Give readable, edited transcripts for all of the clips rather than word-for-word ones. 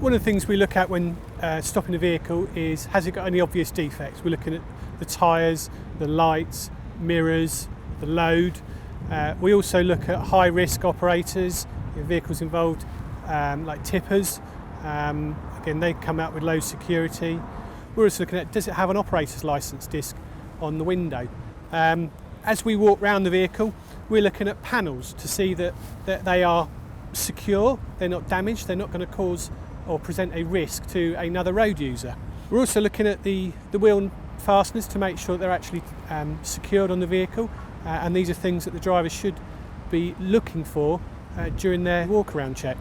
One of the things we look at when stopping a vehicle is, has it got any obvious defects? We're looking at the tyres, the lights, mirrors, the load. We also look at high risk operators, vehicles involved like tippers. Again, they come out with low security. We're also looking at, does it have an operator's licence disc on the window? As we walk around the vehicle, we're looking at panels to see that they are secure, they're not damaged, they're not going to cause or present a risk to another road user. We're also looking at the wheel fasteners to make sure they're actually secured on the vehicle, and these are things that the drivers should be looking for during their walk-around check.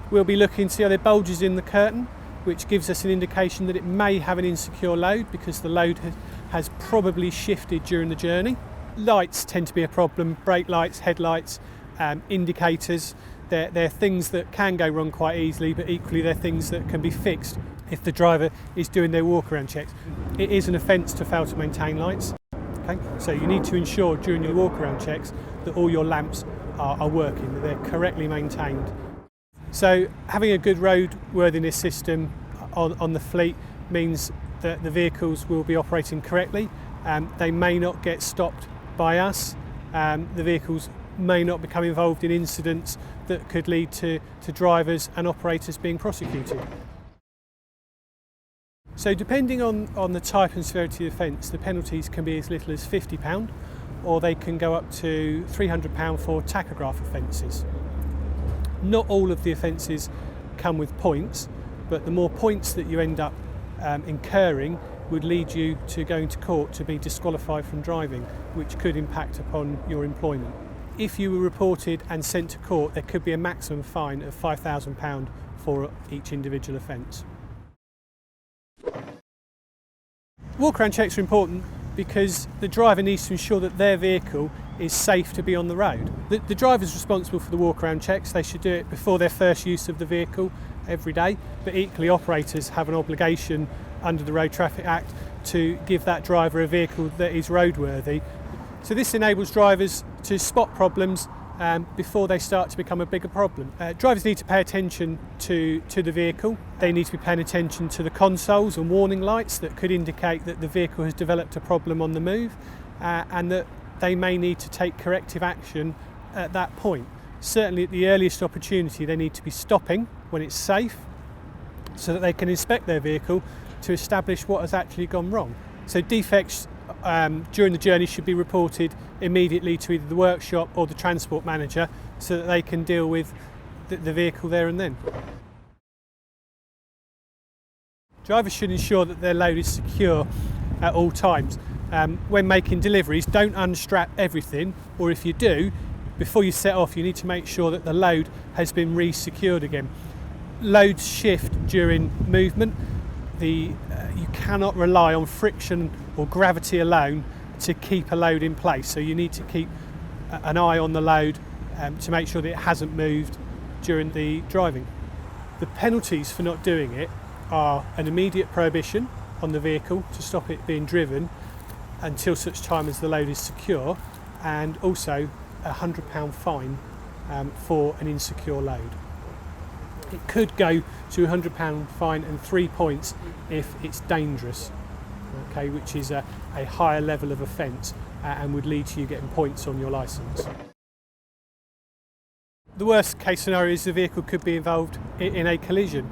We'll be looking to see are there bulges in the curtain, which gives us an indication that it may have an insecure load because the load has probably shifted during the journey. Lights tend to be a problem, brake lights, headlights, indicators. They're things that can go wrong quite easily, but equally they're things that can be fixed if the driver is doing their walk-around checks. It is an offence to fail to maintain lights. Okay? So you need to ensure during your walk-around checks that all your lamps are working, that they're correctly maintained. So having a good roadworthiness system on the fleet means that the vehicles will be operating correctly. They may not get stopped by us. The vehicles may not become involved in incidents that could lead to drivers and operators being prosecuted. So depending on the type and severity of offence, the penalties can be as little as £50 or they can go up to £300 for tachograph offences. Not all of the offences come with points, but the more points that you end up incurring would lead you to going to court to be disqualified from driving, which could impact upon your employment. If you were reported and sent to court, there could be a maximum fine of £5,000 for each individual offence. Walk-around checks are important because the driver needs to ensure that their vehicle is safe to be on the road. The driver's responsible for the walk-around checks. They should do it before their first use of the vehicle every day, but equally operators have an obligation under the Road Traffic Act to give that driver a vehicle that is roadworthy. So this enables drivers to spot problems before they start to become a bigger problem. Drivers need to pay attention to the vehicle. They need to be paying attention to the consoles and warning lights that could indicate that the vehicle has developed a problem on the move, and that they may need to take corrective action at that point. Certainly at the earliest opportunity they need to be stopping when it's safe so that they can inspect their vehicle to establish what has actually gone wrong. So defects during the journey should be reported immediately to either the workshop or the transport manager so that they can deal with the vehicle there and then. Drivers should ensure that their load is secure at all times. When making deliveries, don't unstrap everything, or if you do, before you set off you need to make sure that the load has been re-secured again. Loads shift during movement. You cannot rely on friction or gravity alone to keep a load in place, so you need to keep an eye on the load to make sure that it hasn't moved during the driving. The penalties for not doing it are an immediate prohibition on the vehicle to stop it being driven until such time as the load is secure, and also a £100 fine for an insecure load. It could go to a £100 fine and 3 points if it's dangerous, okay, which is a higher level of offence and would lead to you getting points on your licence. The worst case scenario is the vehicle could be involved in a collision.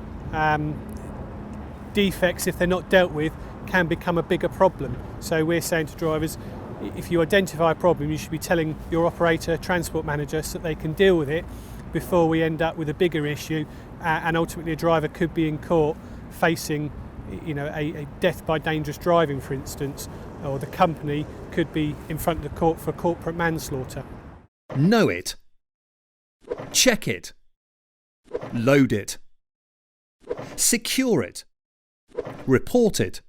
Defects, if they're not dealt with, can become a bigger problem. So we're saying to drivers, if you identify a problem, you should be telling your operator, transport manager, so that they can deal with it before we end up with a bigger issue, and ultimately a driver could be in court facing, a death by dangerous driving, for instance, or the company could be in front of the court for corporate manslaughter. Know it. Check it. Load it. Secure it. Report it.